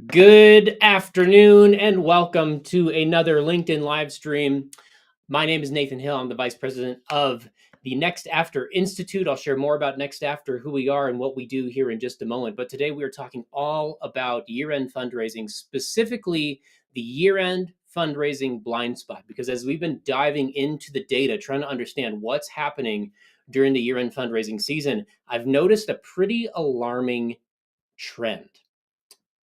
Good afternoon and welcome to another LinkedIn live stream. My name is Nathan Hill. I'm the Vice President of the Next After Institute. I'll share more about Next After, who we are and what we do here in just a moment. But today we are talking all about year-end fundraising, specifically the year-end fundraising blind spot. Because as we've been diving into the data, trying to understand what's happening during the year-end fundraising season, I've noticed a pretty alarming trend.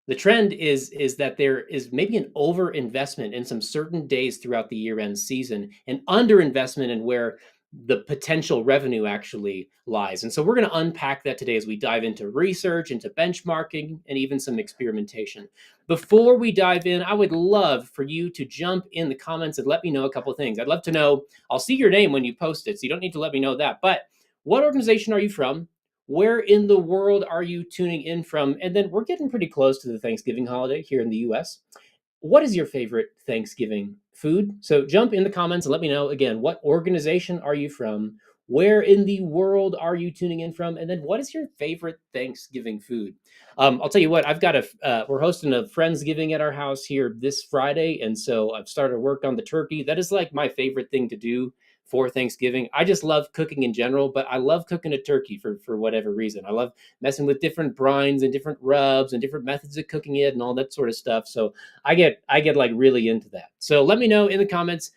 The trend is that there is maybe an overinvestment in some certain days throughout the year-end season and underinvestment in where the potential revenue actually lies. And so we're going to unpack that today as we dive into research, into benchmarking, and even some experimentation. Before we dive in, I would love for you to jump in the comments and let me know a couple of things. I'd love to know, I'll see your name when you post it, so you don't need to let me know that. But what organization are you from? Where in the world are you tuning in from? And then we're getting pretty close to the Thanksgiving holiday here in the US. What is your favorite Thanksgiving food? So jump in the comments and let me know again, what organization are you from? Where in the world are you tuning in from? And then what is your favorite Thanksgiving food? I'll tell you what, we're hosting a Friendsgiving at our house here this Friday. And so I've started work on the turkey. That is like my favorite thing to do for Thanksgiving. I just love cooking in general, but I love cooking a turkey for whatever reason. I love messing with different brines and different rubs and different methods of cooking it and all that sort of stuff. So I get like really into that. So let me know in the comments,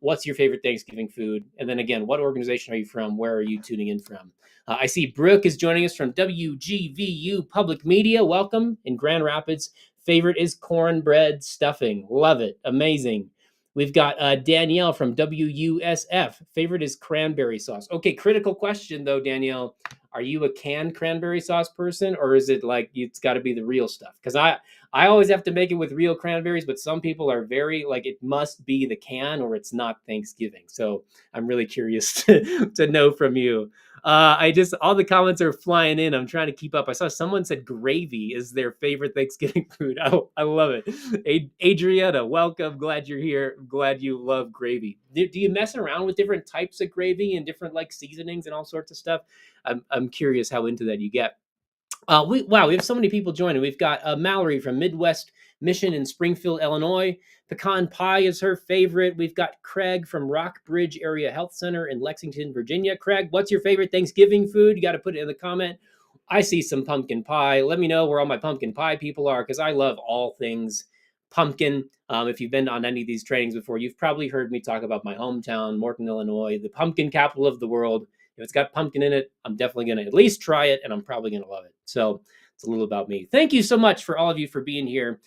what's your favorite Thanksgiving food, and then again, what organization are you from? Where are you tuning in from? I see Brooke is joining us from WGVU Public Media. Welcome in Grand Rapids. Favorite is cornbread stuffing. Love it. Amazing. We've got Danielle from WUSF. Favorite is cranberry sauce. Okay, critical question though, Danielle. Are you a canned cranberry sauce person, or is it like it's got to be the real stuff? Because I always have to make it with real cranberries, but some people are very like it must be the can or it's not Thanksgiving. So I'm really curious to know from you. I just all the comments are flying in. I'm trying to keep up. I saw someone said gravy is their favorite Thanksgiving food. I love it. Adriana, welcome. Glad you're here. Glad you love gravy. Do you mess around with different types of gravy and different like seasonings and all sorts of stuff? I'm curious how into that you get. We have so many people joining. We've got Mallory from Midwest Mission in Springfield, Illinois. Pecan pie is her favorite. We've got Craig from Rockbridge Area Health Center in Lexington, Virginia. Craig, what's your favorite Thanksgiving food? You got to put it in the comment. I see some pumpkin pie. Let me know where all my pumpkin pie people are because I love all things pumpkin. If you've been on any of these trainings before, you've probably heard me talk about my hometown, Morton, Illinois, the pumpkin capital of the world. If it's got pumpkin in it, I'm definitely going to at least try it, and I'm probably going to love it. So it's a little about me. Thank you so much for all of you for being here.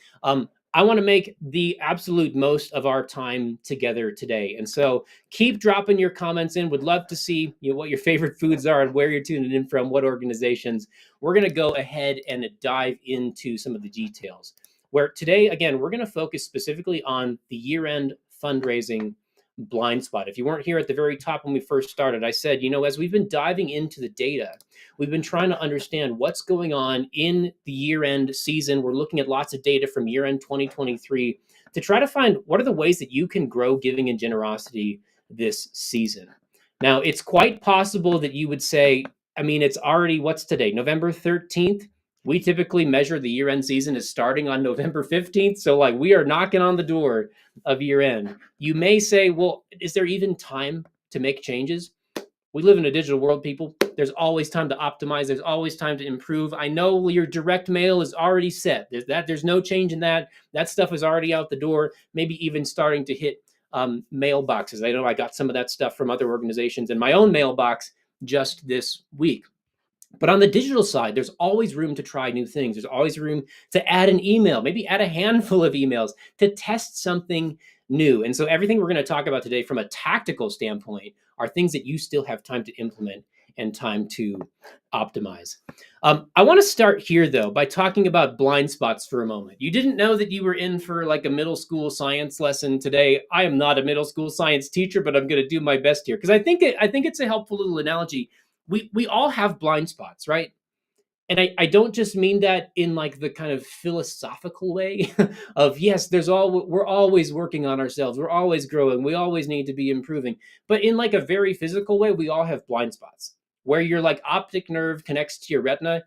I want to make the absolute most of our time together today. And so keep dropping your comments in. Would love to see what your favorite foods are and where you're tuning in from, what organizations. We're going to go ahead and dive into some of the details. Where today, again, we're going to focus specifically on the year-end fundraising blind spot. If you weren't here at the very top when we first started, I said, as we've been diving into the data, we've been trying to understand what's going on in the year-end season. We're looking at lots of data from year-end 2023 to try to find what are the ways that you can grow giving and generosity this season. Now, it's quite possible that you would say, it's already, what's today, November 13th? We typically measure the year-end season as starting on November 15th. So like we are knocking on the door of year end. You may say, well, is there even time to make changes? We live in a digital world, people. There's always time to optimize. There's always time to improve. I know your direct mail is already set. There's no change in that. That stuff is already out the door, maybe even starting to hit mailboxes. I know I got some of that stuff from other organizations in my own mailbox just this week. But on the digital side, there's always room to try new things. There's always room to add an email, maybe add a handful of emails to test something new. And so everything we're going to talk about today from a tactical standpoint are things that you still have time to implement and time to optimize. I want to start here, though, by talking about blind spots for a moment. You didn't know that you were in for like a middle school science lesson today. I am not a middle school science teacher, but I'm going to do my best here because I think it's a helpful little analogy. We all have blind spots, right? And I don't just mean that in like the kind of philosophical way of yes, we're always working on ourselves, we're always growing, we always need to be improving. But in like a very physical way, we all have blind spots where your like optic nerve connects to your retina.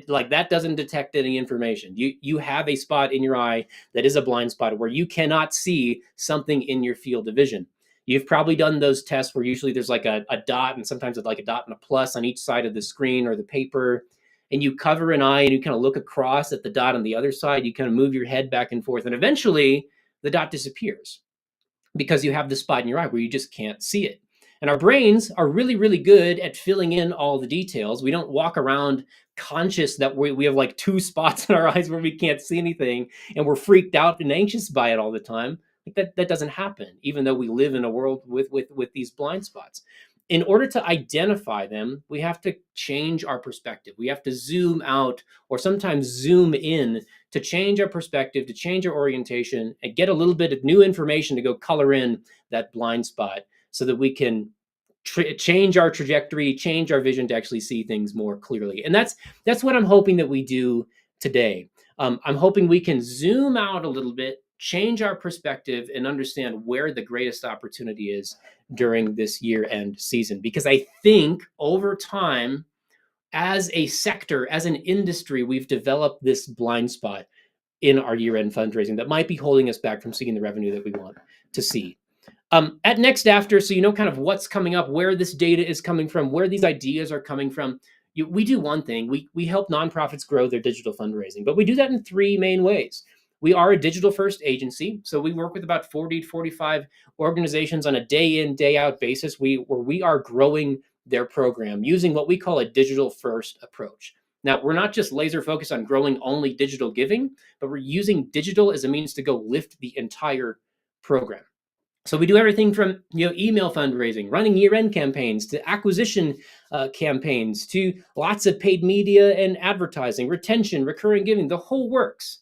Like that doesn't detect any information. You have a spot in your eye that is a blind spot where you cannot see something in your field of vision. You've probably done those tests where usually there's like a dot, and sometimes it's like a dot and a plus on each side of the screen or the paper, and you cover an eye and you kind of look across at the dot on the other side. You kind of move your head back and forth, and eventually the dot disappears because you have the spot in your eye where you just can't see it. And our brains are really, really good at filling in all the details. We don't walk around conscious that we have like two spots in our eyes where we can't see anything, and we're freaked out and anxious by it all the time. Like that doesn't happen, even though we live in a world with these blind spots. In order to identify them, we have to change our perspective. We have to zoom out or sometimes zoom in to change our perspective, to change our orientation, and get a little bit of new information to go color in that blind spot so that we can change our trajectory, change our vision to actually see things more clearly. And that's what I'm hoping that we do today. I'm hoping we can zoom out a little bit, change our perspective, and understand where the greatest opportunity is during this year-end season. Because I think over time, as a sector, as an industry, we've developed this blind spot in our year-end fundraising that might be holding us back from seeing the revenue that we want to see. At Next After, so you know kind of what's coming up, where this data is coming from, where these ideas are coming from. We do one thing. We help nonprofits grow their digital fundraising, but we do that in three main ways. We are a digital first agency, so we work with about 40 to 45 organizations on a day in, day out basis where we are growing their program using what we call a digital first approach. Now, we're not just laser focused on growing only digital giving, but we're using digital as a means to go lift the entire program. So we do everything from email fundraising, running year-end campaigns, to acquisition campaigns, to lots of paid media and advertising, retention, recurring giving, the whole works.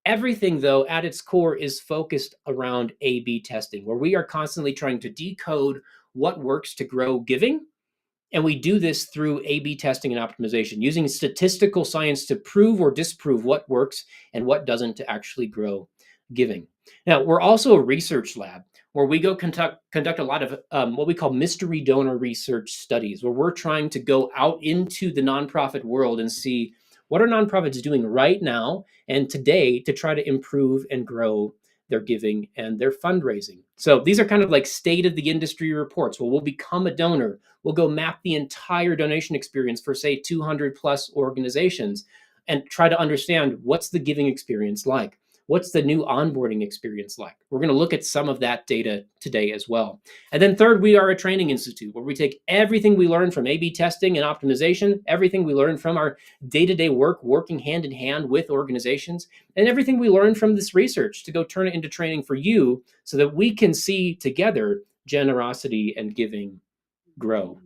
Everything, though, at its core is focused around A/B testing, where we are constantly trying to decode what works to grow giving. And we do this through A/B testing and optimization, using statistical science to prove or disprove what works and what doesn't to actually grow giving. Now, we're also a research lab where we go conduct a lot of what we call mystery donor research studies, where we're trying to go out into the nonprofit world and see what are nonprofits doing right now and today to try to improve and grow their giving and their fundraising. So these are kind of like state of the industry reports. Well, we'll become a donor. We'll go map the entire donation experience for, say, 200 plus organizations and try to understand what's the giving experience like. What's the new onboarding experience like? We're going to look at some of that data today as well. And then third, we are a training institute where we take everything we learn from A/B testing and optimization, everything we learn from our day-to-day work, working hand in hand with organizations, and everything we learn from this research to go turn it into training for you so that we can see together generosity and giving grow.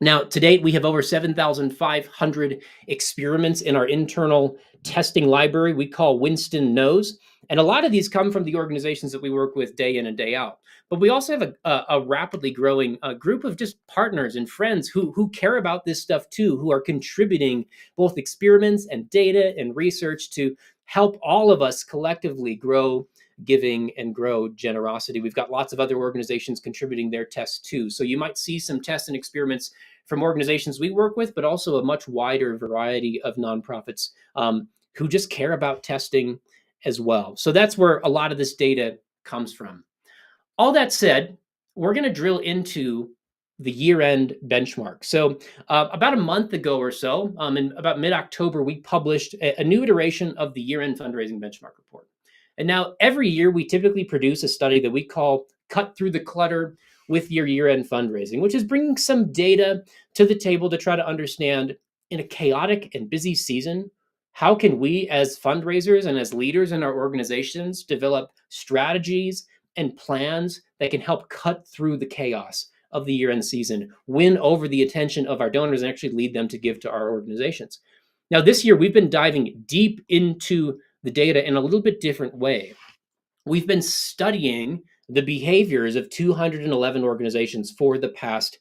Now, to date, we have over 7,500 experiments in our internal testing library we call Winston Knows. And a lot of these come from the organizations that we work with day in and day out. But we also have a rapidly growing group of just partners and friends who care about this stuff too, who are contributing both experiments and data and research to help all of us collectively grow giving and grow generosity. We've got lots of other organizations contributing their tests too. So you might see some tests and experiments from organizations we work with, but also a much wider variety of nonprofits who just care about testing as well. So that's where a lot of this data comes from. All that said, we're going to drill into the year-end benchmark. So about a month ago or so, in about mid-October, we published a new iteration of the year-end fundraising benchmark report. And now every year we typically produce a study that we call Cut Through the Clutter with Your Year-End Fundraising, which is bringing some data to the table to try to understand, in a chaotic and busy season, how can we as fundraisers and as leaders in our organizations develop strategies and plans that can help cut through the chaos of the year-end season, win over the attention of our donors, and actually lead them to give to our organizations. Now, this year, we've been diving deep into the data in a little bit different way. We've been studying the behaviors of 211 organizations for the past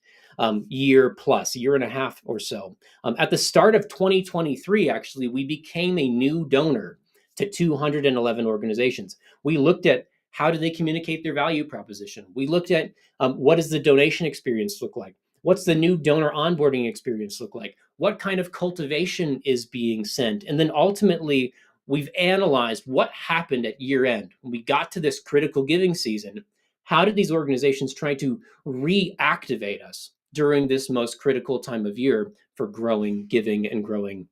year plus, year and a half or so. At the start of 2023, actually, we became a new donor to 211 organizations. We looked at how do they communicate their value proposition. We looked at what does the donation experience look like. What's the new donor onboarding experience look like? What kind of cultivation is being sent? And then ultimately, we've analyzed what happened at year end when we got to this critical giving season. How did these organizations try to reactivate us during this most critical time of year for growing giving and growing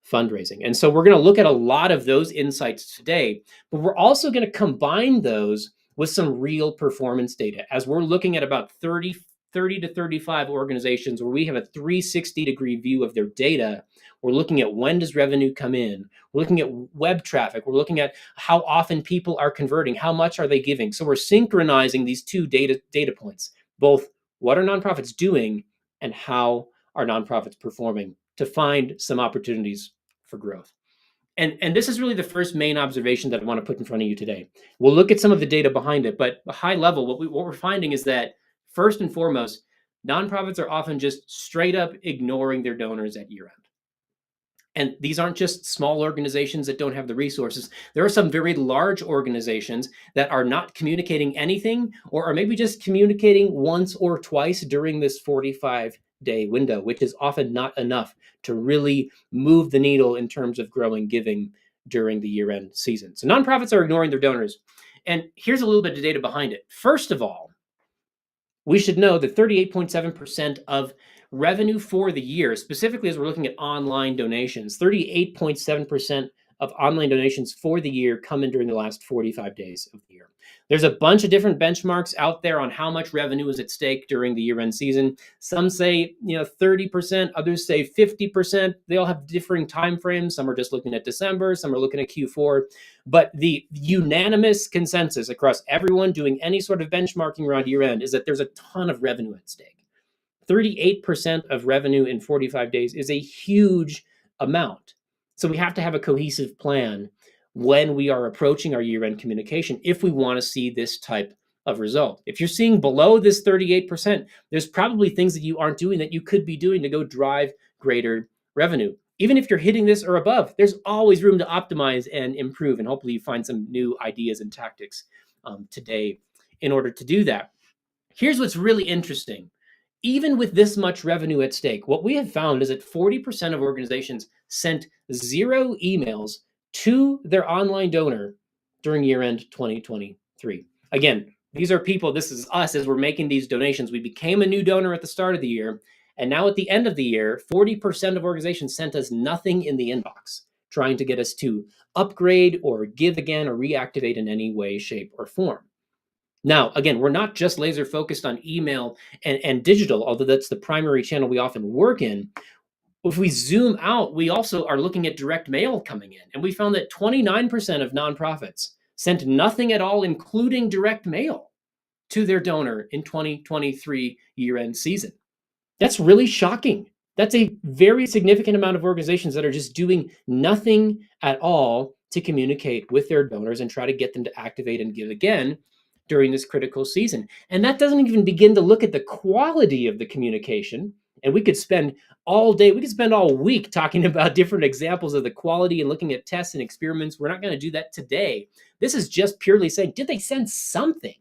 fundraising? And so we're going to look at a lot of those insights today, but we're also going to combine those with some real performance data as we're looking at about 30 to 35 organizations where we have a 360-degree view of their data. We're looking at when does revenue come in. We're looking at web traffic. We're looking at how often people are converting, how much are they giving. So we're synchronizing these two data points, both what are nonprofits doing and how are nonprofits performing, to find some opportunities for growth. And this is really the first main observation that I want to put in front of you today. We'll look at some of the data behind it, but high level, what we're finding is that first and foremost, nonprofits are often just straight up ignoring their donors at year end. And these aren't just small organizations that don't have the resources. There are some very large organizations that are not communicating anything, or are maybe just communicating once or twice during this 45-day window, which is often not enough to really move the needle in terms of growing giving during the year-end season. So nonprofits are ignoring their donors. And here's a little bit of data behind it. First of all, we should know that 38.7% of revenue for the year, specifically as we're looking at online donations, 38.7% of online donations for the year come in during the last 45 days of the year. There's a bunch of different benchmarks out there on how much revenue is at stake during the year-end season. Some say 30%, others say 50%. They all have differing timeframes. Some are just looking at December, some are looking at Q4. But the unanimous consensus across everyone doing any sort of benchmarking around year end is that there's a ton of revenue at stake. 38% of revenue in 45 days is a huge amount. So we have to have a cohesive plan when we are approaching our year end communication if we want to see this type of result. If you're seeing below this 38%, there's probably things that you aren't doing that you could be doing to go drive greater revenue. Even if you're hitting this or above, there's always room to optimize and improve. And hopefully you find some new ideas and tactics today in order to do that. Here's what's really interesting. Even with this much revenue at stake, what we have found is that 40% of organizations sent 0 emails to their online donor during year end 2023. Again, these are people, this is us as we're making these donations. We became a new donor at the start of the year. And now at the end of the year, 40% of organizations sent us nothing in the inbox, trying to get us to upgrade or give again or reactivate in any way, shape, or form. Now, again, we're not just laser focused on email and digital, although that's the primary channel we often work in. If we zoom out, we also are looking at direct mail coming in. And we found that 29% of nonprofits sent nothing at all, including direct mail, to their donor in 2023 year-end season. That's really shocking. That's a very significant amount of organizations that are just doing nothing at all to communicate with their donors and try to get them to activate and give again during this critical season. And that doesn't even begin to look at the quality of the communication. And we could spend all day, we could spend all week talking about different examples of the quality and looking at tests and experiments. We're not going to do that today. This is just purely saying, did they send something?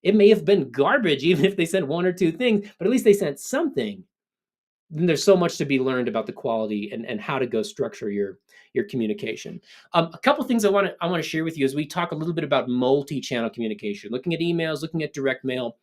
It may have been garbage, even if they sent 1 or 2 things, but at least they sent something. Then there's so much to be learned about the quality and how to go structure your communication. A couple things I want to share with you as we talk a little bit about multi-channel communication, looking at emails, looking at direct mail.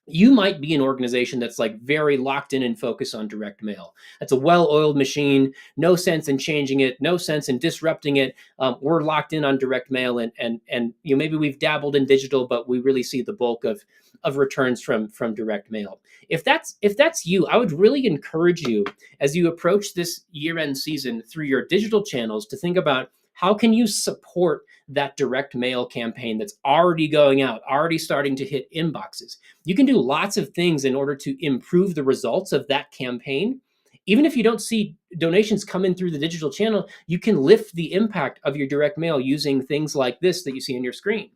You might be an organization that's like very locked in and focused on direct mail. That's a well-oiled machine. No sense in changing it. No sense in disrupting it. We're locked in on direct mail, and maybe we've dabbled in digital, but we really see the bulk of returns from direct mail. If that's you, I would really encourage you as you approach this year-end season through your digital channels to think about how can you support that direct mail campaign that's already going out, already starting to hit inboxes. You can do lots of things in order to improve the results of that campaign. Even if you don't see donations come in through the digital channel, you can lift the impact of your direct mail using things like this that you see on your screen.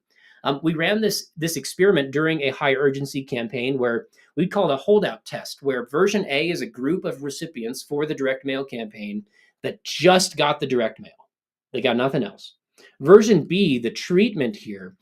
We ran this experiment during a high urgency campaign where we called a holdout test, where version A is a group of recipients for the direct mail campaign that just got the direct mail. They got nothing else. Version B, the treatment here,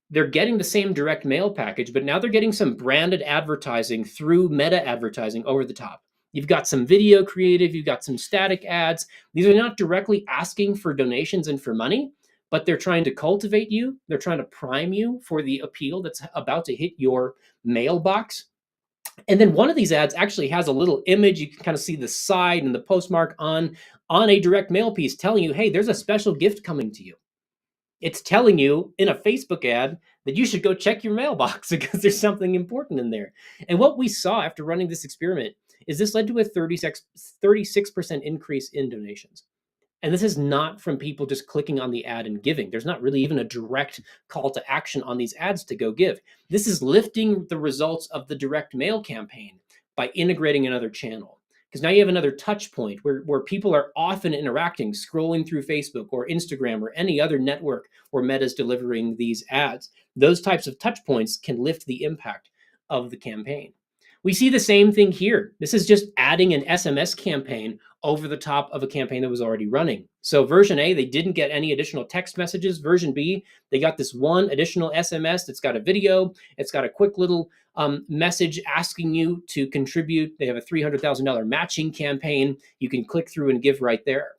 they're getting the same direct mail package, but now they're getting some branded advertising through meta advertising over the top. You've got some video creative, you've got some static ads. These are not directly asking for donations and for money, but they're trying to cultivate you. They're trying to prime you for the appeal that's about to hit your mailbox. And then one of these ads actually has a little image. You can kind of see the side and the postmark on a direct mail piece telling you, hey, there's a special gift coming to you. It's telling you in a Facebook ad that you should go check your mailbox because there's something important in there. And what we saw after running this experiment is this led to a 36% increase in donations. And this is not from people just clicking on the ad and giving. There's not really even a direct call to action on these ads to go give. This is lifting the results of the direct mail campaign by integrating another channel. Because now you have another touch point where people are often interacting, scrolling through Facebook or Instagram or any other network where Meta's delivering these ads. Those types of touch points can lift the impact of the campaign. We see the same thing here. This is just adding an SMS campaign over the top of a campaign that was already running. So version A, they didn't get any additional text messages. Version B, they got this one additional SMS that's got a video. It's got a quick little message asking you to contribute. They have a $300,000 matching campaign. You can click through and give right there.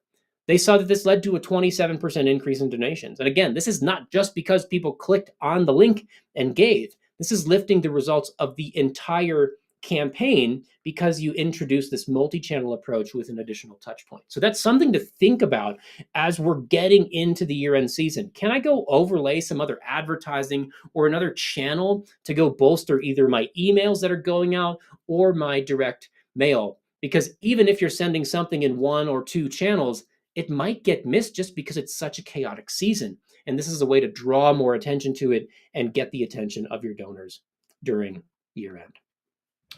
They saw that this led to a 27% increase in donations. And again, this is not just because people clicked on the link and gave. This is lifting the results of the entire campaign because you introduce this multi-channel approach with an additional touch point. So that's something to think about as we're getting into the year-end season. Can I go overlay some other advertising or another channel to go bolster either my emails that are going out or my direct mail? Because even if you're sending something in one or two channels, it might get missed just because it's such a chaotic season. And this is a way to draw more attention to it and get the attention of your donors during year-end.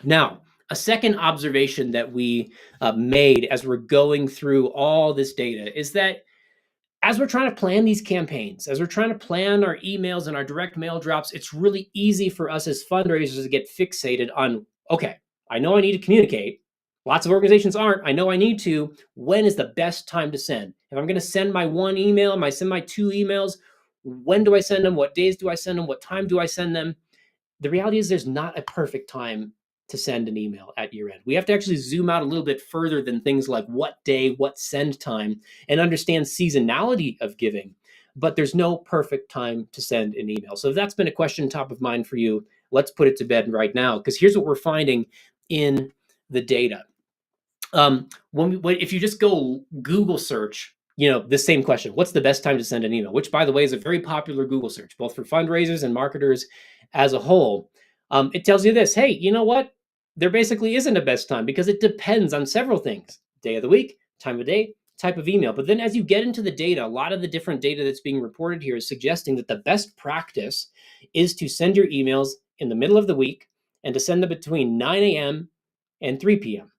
Now, a second observation that we made as we're going through all this data is that as we're trying to plan these campaigns, as we're trying to plan our emails and our direct mail drops, it's really easy for us as fundraisers to get fixated on, okay, I know I need to communicate. Lots of organizations aren't. I know I need to. When is the best time to send? If I'm going to send my one email, I send my two emails, when do I send them? What days do I send them? What time do I send them? The reality is there's not a perfect time to send an email at year end. We have to actually zoom out a little bit further than things like what day, what send time, and understand seasonality of giving. But there's no perfect time to send an email. So if that's been a question top of mind for you, let's put it to bed right now, because here's what we're finding in the data. If you just go Google search, this same question, what's the best time to send an email? Which, by the way, is a very popular Google search, both for fundraisers and marketers as a whole. It tells you this, hey, you know what? There basically isn't a best time because it depends on several things: day of the week, time of day, type of email. But then as you get into the data, a lot of the different data that's being reported here is suggesting that the best practice is to send your emails in the middle of the week and to send them between 9 a.m. and 3 p.m.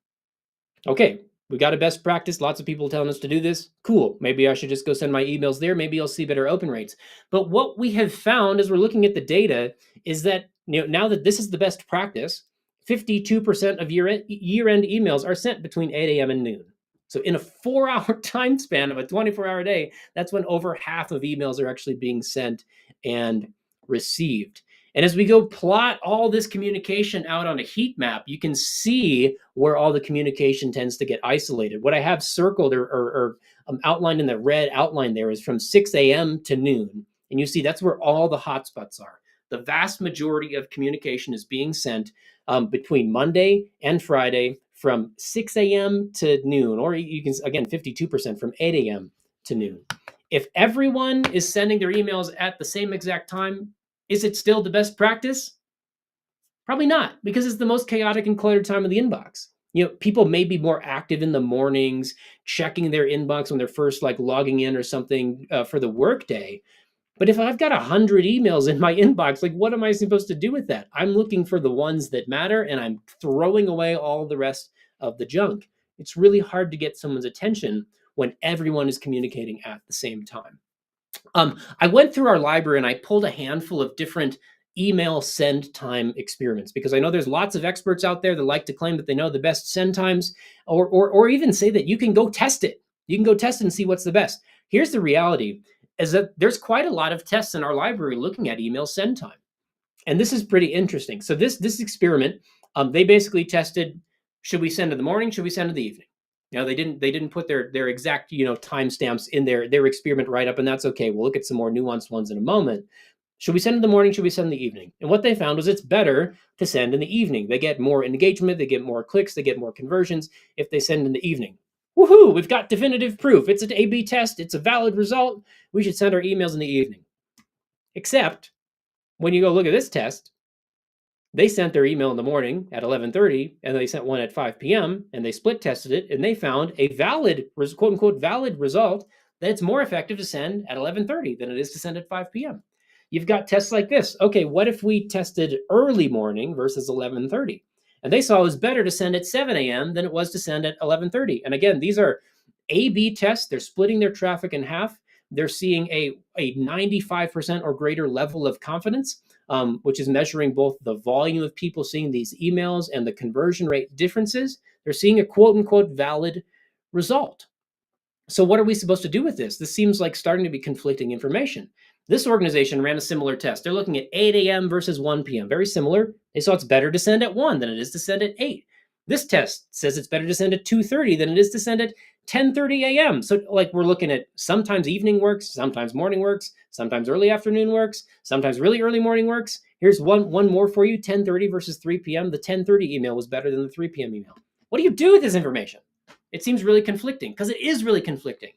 Okay, we got a best practice. Lots of people telling us to do this. Cool. Maybe I should just go send my emails there. Maybe I'll see better open rates. But what we have found as we're looking at the data is that now that this is the best practice, 52% of year-end emails are sent between 8 a.m. and noon. So in a 4-hour time span of a 24-hour day, that's when over half of emails are actually being sent and received. And as we go plot all this communication out on a heat map, you can see where all the communication tends to get isolated. What I have circled or outlined in the red outline there is from 6 a.m. to noon. And you see that's where all the hotspots are. The vast majority of communication is being sent between Monday and Friday from 6 a.m. to noon, or you can, again, 52% from 8 a.m. to noon. If everyone is sending their emails at the same exact time, is it still the best practice? Probably not, because it's the most chaotic and cluttered time of the inbox. People may be more active in the mornings, checking their inbox when they're first logging in or something for the workday. But if I've got 100 emails in my inbox, what am I supposed to do with that? I'm looking for the ones that matter, and I'm throwing away all the rest of the junk. It's really hard to get someone's attention when everyone is communicating at the same time. I went through our library and I pulled a handful of different email send time experiments, because I know there's lots of experts out there that like to claim that they know the best send times, or even say that you can go test it. You can go test it and see what's the best. Here's the reality. is that there's quite a lot of tests in our library looking at email send time. And this is pretty interesting. So this experiment, they basically tested: should we send in the morning? Should we send in the evening? Now they didn't put their exact timestamps in their experiment write up, and that's okay. We'll look at some more nuanced ones in a moment. Should we send in the morning? Should we send in the evening? And what they found was it's better to send in the evening. They get more engagement, they get more clicks, they get more conversions if they send in the evening. Woohoo! We've got definitive proof. It's an A/B test. It's a valid result. We should send our emails in the evening. Except when you go look at this test, they sent their email in the morning at 11:30, and they sent one at 5 p.m., and they split tested it, and they found a valid, quote unquote, valid result that it's more effective to send at 11:30 than it is to send at 5 p.m. You've got tests like this. Okay, what if we tested early morning versus 11:30? And they saw it was better to send at 7 a.m. than it was to send at 11:30. And again, these are A/B tests. They're splitting their traffic in half. They're seeing a 95% or greater level of confidence, which is measuring both the volume of people seeing these emails and the conversion rate differences. They're seeing a quote unquote valid result. So what are we supposed to do with this? This seems like starting to be conflicting information. This organization ran a similar test. They're looking at 8 a.m. versus 1 p.m. Very similar. They saw it's better to send at 1 than it is to send at 8. This test says it's better to send at 2:30 than it is to send at 10:30 a.m. So like we're looking at sometimes evening works, sometimes morning works, sometimes early afternoon works, sometimes really early morning works. Here's one more for you: 10:30 versus 3 p.m. The 10:30 email was better than the 3 p.m. email. What do you do with this information? It seems really conflicting, because it is really conflicting.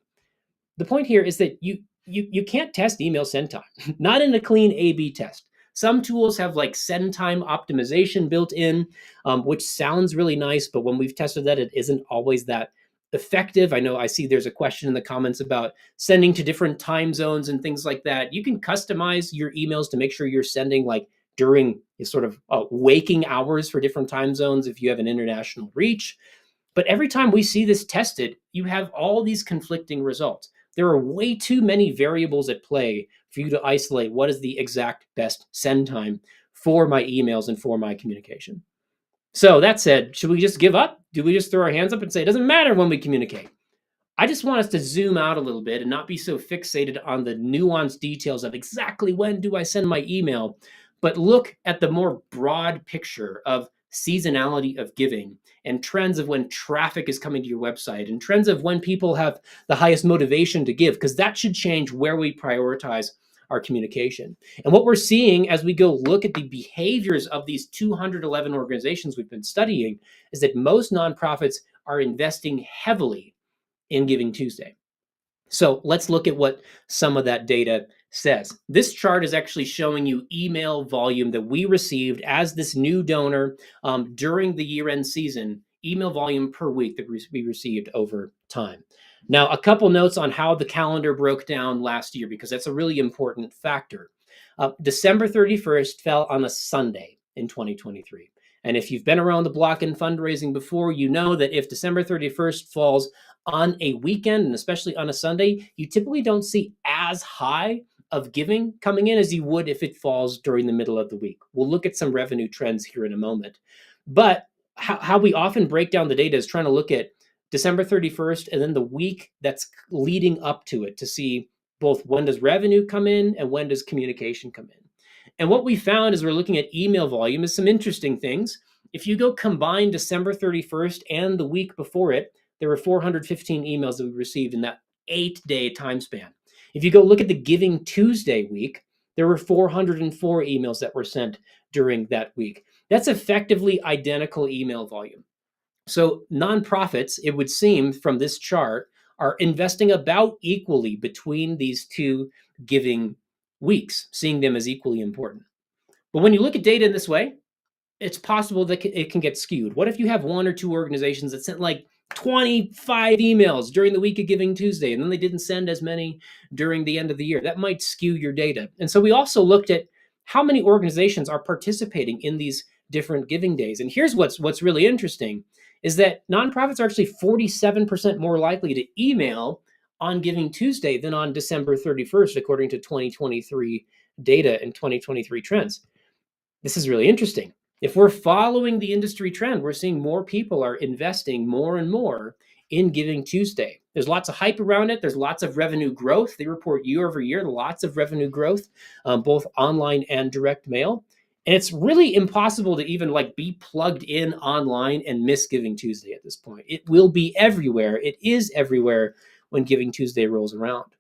The point here is that you can't test email send time, not in a clean A/B test. Some tools have like send time optimization built in, which sounds really nice, but when we've tested that, it isn't always that effective. I see there's a question in the comments about sending to different time zones and things like that. You can customize your emails to make sure you're sending like during sort of waking hours for different time zones if you have an international reach. But every time we see this tested, you have all these conflicting results. There are way too many variables at play for you to isolate what is the exact best send time for my emails and for my communication. So that said, should we just give up? Do we just throw our hands up and say it doesn't matter when we communicate? I just want us to zoom out a little bit and not be so fixated on the nuanced details of exactly when do I send my email, but look at the more broad picture of seasonality of giving and trends of when traffic is coming to your website and trends of when people have the highest motivation to give, because that should change where we prioritize our communication. And what we're seeing as we go look at the behaviors of these 211 organizations we've been studying is that most nonprofits are investing heavily in Giving Tuesday. So let's look at what some of that data says. This chart is actually showing you email volume that we received as this new donor during the year-end season, email volume per week that we received over time. Now, a couple notes on how the calendar broke down last year, because that's a really important factor. December 31st fell on a Sunday in 2023. And if you've been around the block in fundraising before, you know that if December 31st falls on a weekend, and especially on a Sunday, you typically don't see as high of giving coming in as you would if it falls during the middle of the week. We'll look at some revenue trends here in a moment. But how we often break down the data is trying to look at December 31st and then the week that's leading up to it to see both when does revenue come in and when does communication come in. And what we found as we're looking at email volume is some interesting things. If you go combine December 31st and the week before it, there were 415 emails that we received in that 8-day time span. If you go look at the Giving Tuesday week, there were 404 emails that were sent during that week. That's effectively identical email volume. So nonprofits, it would seem from this chart, are investing about equally between these two giving weeks, seeing them as equally important. But when you look at data in this way, it's possible that it can get skewed. What if you have one or two organizations that sent like 25 emails during the week of Giving Tuesday, and then they didn't send as many during the end of the year? That might skew your data. And so we also looked at how many organizations are participating in these different giving days. And here's what's really interesting is that nonprofits are actually 47% more likely to email on Giving Tuesday than on December 31st, according to 2023 data and 2023 trends. This is really interesting. If we're following the industry trend, we're seeing more people are investing more and more in Giving Tuesday. There's lots of hype around it. There's lots of revenue growth. They report year over year, lots of revenue growth, both online and direct mail. And it's really impossible to even like be plugged in online and miss Giving Tuesday at this point. It will be everywhere. It is everywhere when Giving Tuesday rolls around.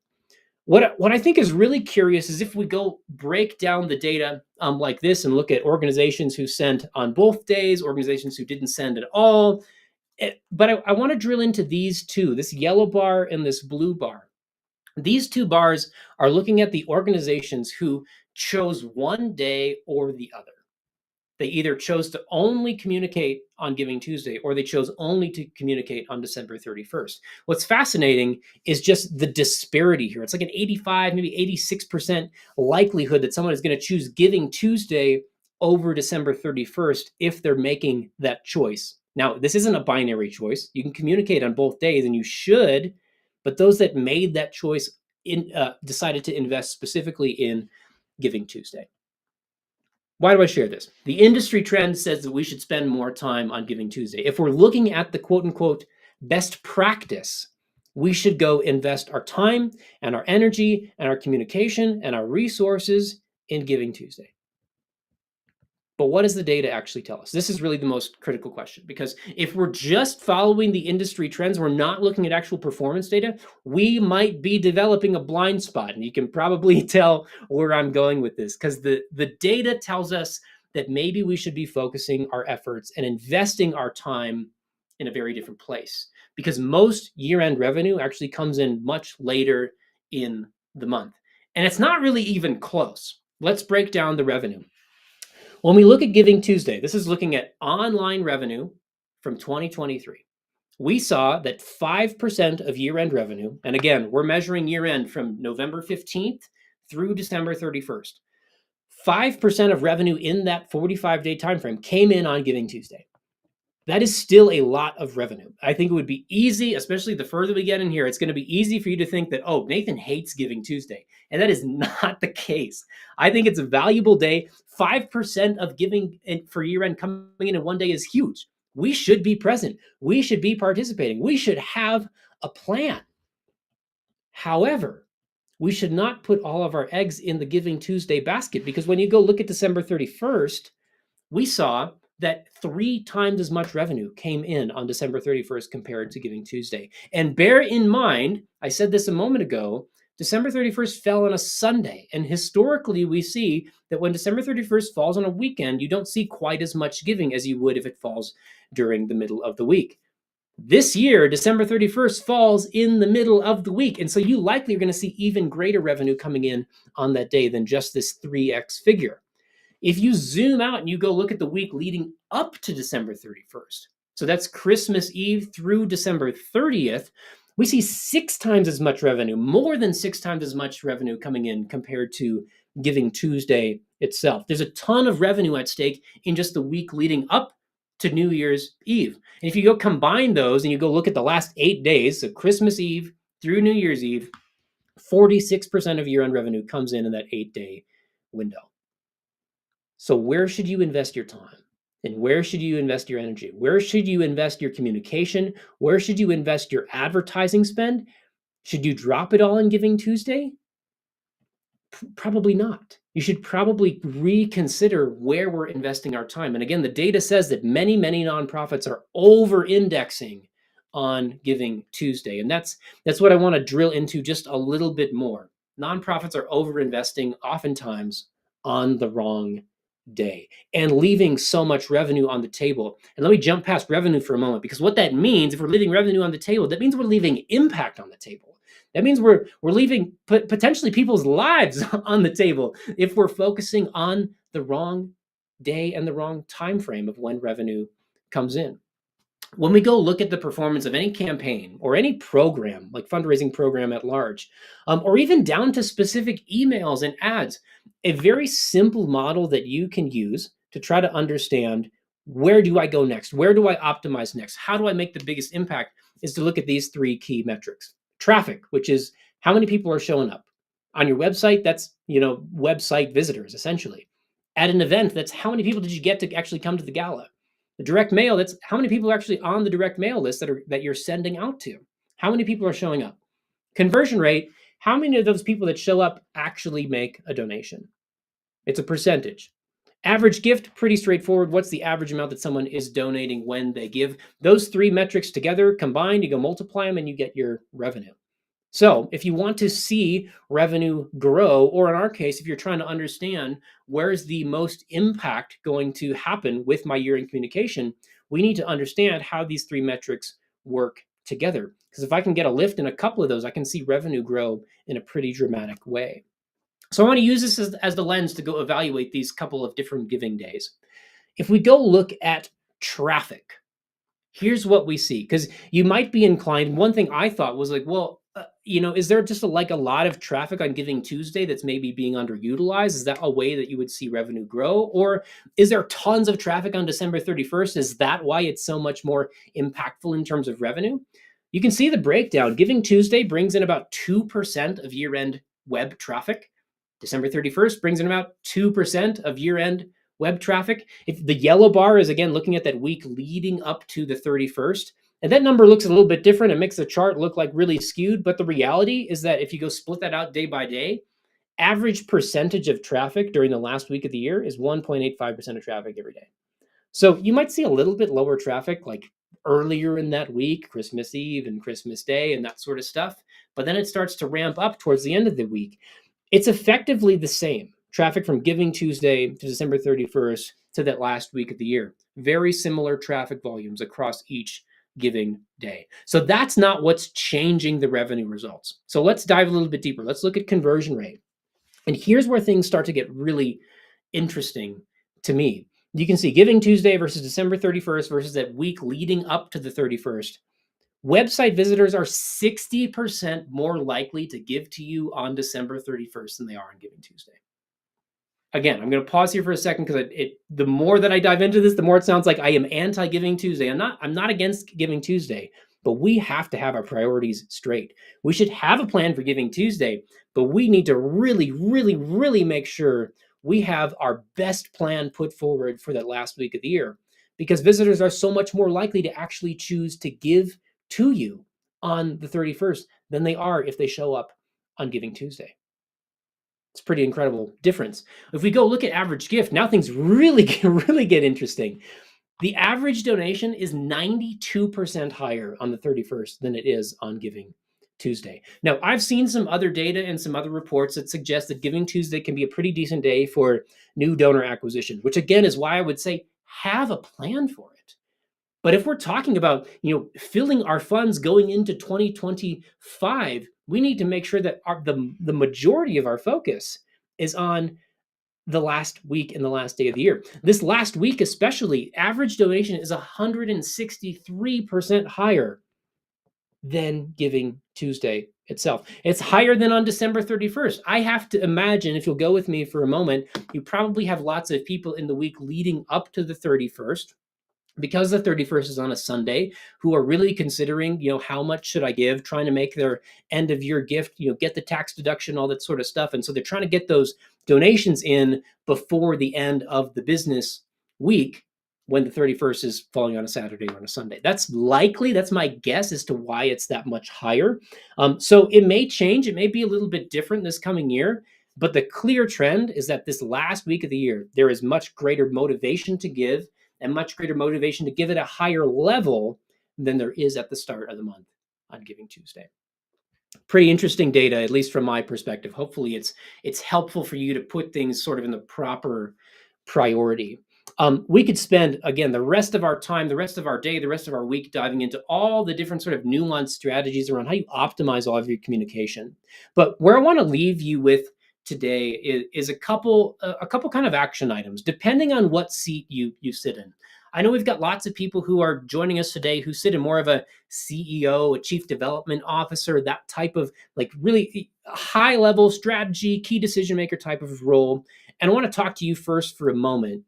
What I think is really curious is if we go break down the data like this and look at organizations who sent on both days, organizations who didn't send at all. But I want to drill into these two, this yellow bar and this blue bar. These two bars are looking at the organizations who chose one day or the other. They either chose to only communicate on Giving Tuesday or they chose only to communicate on December 31st. What's fascinating is just the disparity here. It's like an 85, maybe 86% likelihood that someone is going to choose Giving Tuesday over December 31st if they're making that choice. Now, this isn't a binary choice. You can communicate on both days and you should, but those that made that choice decided to invest specifically in Giving Tuesday. Why do I share this? The industry trend says that we should spend more time on Giving Tuesday. If we're looking at the quote unquote best practice, we should go invest our time and our energy and our communication and our resources in Giving Tuesday. But what does the data actually tell us? This is really the most critical question, because if we're just following the industry trends, we're not looking at actual performance data, we might be developing a blind spot. And you can probably tell where I'm going with this, because the data tells us that maybe we should be focusing our efforts and investing our time in a very different place, because most year-end revenue actually comes in much later in the month. And it's not really even close. Let's break down the revenue. When we look at Giving Tuesday, this is looking at online revenue from 2023. We saw that 5% of year-end revenue, and again, we're measuring year-end from November 15th through December 31st. 5% of revenue in that 45-day timeframe came in on Giving Tuesday. That is still a lot of revenue. I think it would be easy, especially the further we get in here, it's going to be easy for you to think that, oh, Nathan hates Giving Tuesday. And that is not the case. I think it's a valuable day. 5% of giving for year-end coming in one day is huge. We should be present. We should be participating. We should have a plan. However, we should not put all of our eggs in the Giving Tuesday basket, because when you go look at December 31st, we saw that 3 times as much revenue came in on December 31st compared to Giving Tuesday. And bear in mind, I said this a moment ago, December 31st fell on a Sunday. And historically, we see that when December 31st falls on a weekend, you don't see quite as much giving as you would if it falls during the middle of the week. This year, December 31st falls in the middle of the week. And so you likely are going to see even greater revenue coming in on that day than just this 3x figure. If you zoom out and you go look at the week leading up to December 31st, so that's Christmas Eve through December 30th, we see 6 times as much revenue, more than 6 times as much revenue coming in compared to Giving Tuesday itself. There's a ton of revenue at stake in just the week leading up to New Year's Eve. And if you go combine those and you go look at the last 8 days, so Christmas Eve through New Year's Eve, 46% of year-end revenue comes in that 8-day window. So where should you invest your time? And where should you invest your energy? Where should you invest your communication? Where should you invest your advertising spend? Should you drop it all in Giving Tuesday? Probably not. You should probably reconsider where we're investing our time. And again, the data says that many, many nonprofits are over-indexing on Giving Tuesday. And that's what I want to drill into just a little bit more. Nonprofits are over-investing oftentimes on the wrong day and leaving so much revenue on the table. And let me jump past revenue for a moment, because what that means, if we're leaving revenue on the table, that means we're leaving impact on the table. That means we're leaving potentially people's lives on the table if we're focusing on the wrong day and the wrong time frame of when revenue comes in. When we go look at the performance of any campaign or any program, like fundraising program at large, or even down to specific emails and ads, a very simple model that you can use to try to understand, where do I go next? Where do I optimize next? How do I make the biggest impact, is to look at these 3 key metrics. Traffic, which is how many people are showing up. On your website, that's, website visitors, essentially. At an event, that's how many people did you get to actually come to the gala. The direct mail, that's how many people are actually on the direct mail list that you're sending out to. How many people are showing up? Conversion rate, how many of those people that show up actually make a donation? It's a percentage. Average gift, pretty straightforward. What's the average amount that someone is donating when they give? Those three metrics together combined, you go multiply them and you get your revenue. So if you want to see revenue grow, or in our case, if you're trying to understand where's the most impact going to happen with my year-end communication, we need to understand how these three metrics work together. Because if I can get a lift in a couple of those, I can see revenue grow in a pretty dramatic way. So I want to use this as the lens to go evaluate these couple of different giving days. If we go look at traffic, here's what we see. Because you might be inclined, one thing I thought was like, well, is there just a lot of traffic on Giving Tuesday that's maybe being underutilized? Is that a way that you would see revenue grow? Or is there tons of traffic on December 31st? Is that why it's so much more impactful in terms of revenue? You can see the breakdown. Giving Tuesday brings in about 2% of year-end web traffic. December 31st brings in about 2% of year-end web traffic. If the yellow bar is, again, looking at that week leading up to the 31st, and that number looks a little bit different. It makes the chart look like really skewed, but the reality is that if you go split that out day by day, average percentage of traffic during the last week of the year is 1.85% of traffic every day. So you might see a little bit lower traffic like earlier in that week, Christmas Eve and Christmas Day and that sort of stuff, but then it starts to ramp up towards the end of the week. It's effectively the same traffic from Giving Tuesday to December 31st to that last week of the year. Very similar traffic volumes across each giving day. So that's not what's changing the revenue results. So let's dive a little bit deeper. Let's look at conversion rate. And here's where things start to get really interesting to me. You can see Giving Tuesday versus December 31st versus that week leading up to the 31st. Website visitors are 60% more likely to give to you on December 31st than they are on Giving Tuesday. Again, I'm going to pause here for a second because the more that I dive into this, the more it sounds like I am anti-Giving Tuesday. I'm not against Giving Tuesday, but we have to have our priorities straight. We should have a plan for Giving Tuesday, but we need to really, really, really make sure we have our best plan put forward for that last week of the year, because visitors are so much more likely to actually choose to give to you on the 31st than they are if they show up on Giving Tuesday. It's a pretty incredible difference. If we go look at average gift, now things really get interesting. The average donation is 92% higher on the 31st than it is on Giving Tuesday. Now, I've seen some other data and some other reports that suggest that Giving Tuesday can be a pretty decent day for new donor acquisition, which again is why I would say have a plan for it. But if we're talking about, filling our funds going into 2025, we need to make sure that the majority of our focus is on the last week and the last day of the year. This last week especially, average donation is 163% higher than Giving Tuesday itself. It's higher than on December 31st. I have to imagine, if you'll go with me for a moment, you probably have lots of people in the week leading up to the 31st, because the 31st is on a Sunday, who are really considering, how much should I give, trying to make their end of year gift, get the tax deduction, all that sort of stuff. And so they're trying to get those donations in before the end of the business week, when the 31st is falling on a Saturday or on a Sunday. That's my guess as to why it's that much higher. So it may change. It may be a little bit different this coming year. But the clear trend is that this last week of the year, there is much greater motivation to give, and much greater motivation to give it a higher level than there is at the start of the month on Giving Tuesday. Pretty interesting data, at least from my perspective. Hopefully it's helpful for you to put things sort of in the proper priority. We could spend, again, the rest of our time, the rest of our day, the rest of our week diving into all the different sort of nuanced strategies around how you optimize all of your communication. But where I want to leave you with today is a couple kind of action items, depending on what seat you sit in. I know we've got lots of people who are joining us today who sit in more of a CEO, a chief development officer, that type of like really high level strategy, key decision maker type of role. And I want to talk to you first for a moment.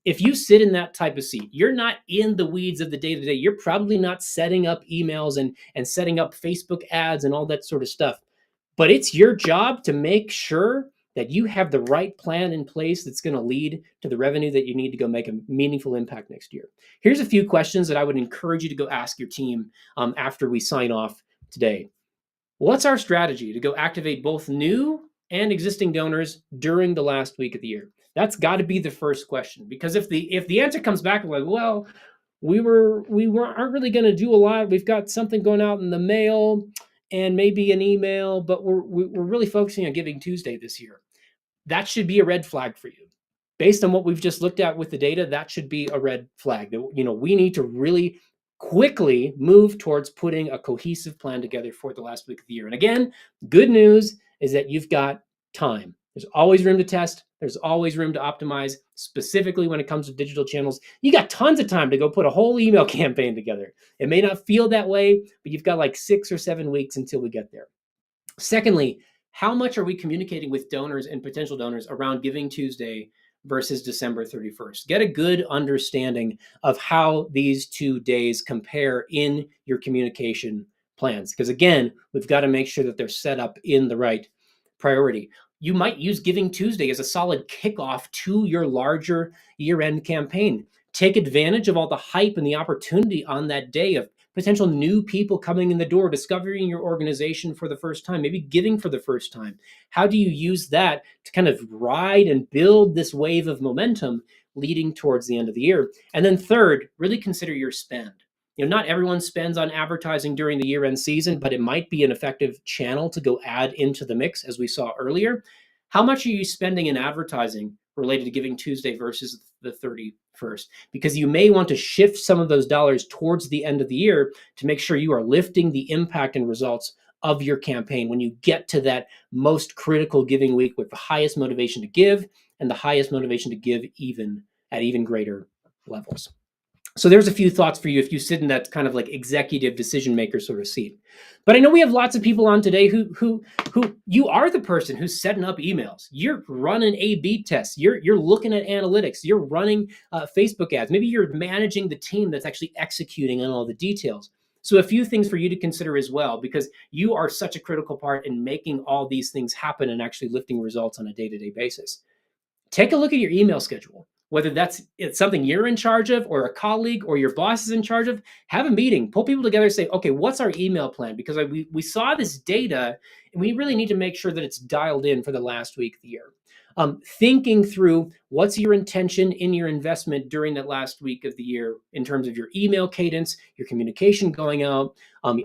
If you sit in that type of seat, you're not in the weeds of the day to day. You're probably not setting up emails and setting up Facebook ads and all that sort of stuff. But it's your job to make sure that you have the right plan in place that's going to lead to the revenue that you need to go make a meaningful impact next year. Here's a few questions that I would encourage you to go ask your team after we sign off today. What's our strategy to go activate both new and existing donors during the last week of the year? That's got to be the first question, because if the answer comes back like, well, aren't really going to do a lot. We've got something going out in the mail and maybe an email, but we're really focusing on Giving Tuesday this year. That should be a red flag for you. Based on what we've just looked at with the data, that should be a red flag. We need to really quickly move towards putting a cohesive plan together for the last week of the year. And again, good news is that you've got time. There's always room to test. There's always room to optimize, specifically when it comes to digital channels. You got tons of time to go put a whole email campaign together. It may not feel that way, but you've got like 6 or 7 weeks until we get there. Secondly, how much are we communicating with donors and potential donors around Giving Tuesday versus December 31st? Get a good understanding of how these 2 days compare in your communication plans. Because again, we've got to make sure that they're set up in the right priority. You might use Giving Tuesday as a solid kickoff to your larger year-end campaign. Take advantage of all the hype and the opportunity on that day of potential new people coming in the door, discovering your organization for the first time, maybe giving for the first time. How do you use that to kind of ride and build this wave of momentum leading towards the end of the year? And then third, really consider your spend. Not everyone spends on advertising during the year-end season, but it might be an effective channel to go add into the mix, as we saw earlier. How much are you spending in advertising related to Giving Tuesday versus the 31st? Because you may want to shift some of those dollars towards the end of the year to make sure you are lifting the impact and results of your campaign when you get to that most critical giving week with the highest motivation to give and the highest motivation to give even at even greater levels. So there's a few thoughts for you if you sit in that kind of like executive decision maker sort of seat. But I know we have lots of people on today who you are the person who's setting up emails. You're running A/B tests. You're looking at analytics. You're running Facebook ads. Maybe you're managing the team that's actually executing on all the details. So a few things for you to consider as well, because you are such a critical part in making all these things happen and actually lifting results on a day-to-day basis. Take a look at your email schedule, whether it's something you're in charge of or a colleague or your boss is in charge of. Have a meeting, pull people together, say, okay, what's our email plan? Because we saw this data and we really need to make sure that it's dialed in for the last week of the year. Thinking through what's your intention in your investment during that last week of the year in terms of your email cadence, your communication going out,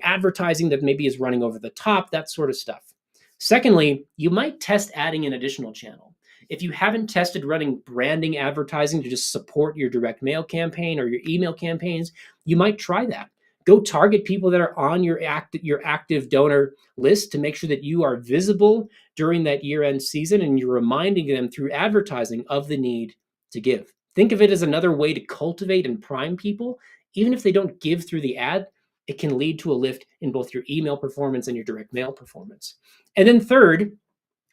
advertising that maybe is running over the top, that sort of stuff. Secondly, you might test adding an additional channel. If you haven't tested running branding advertising to just support your direct mail campaign or your email campaigns, you might try that. Go target people that are on your active donor list to make sure that you are visible during that year-end season and you're reminding them through advertising of the need to give. Think of it as another way to cultivate and prime people. Even if they don't give through the ad, it can lead to a lift in both your email performance and your direct mail performance. And then third,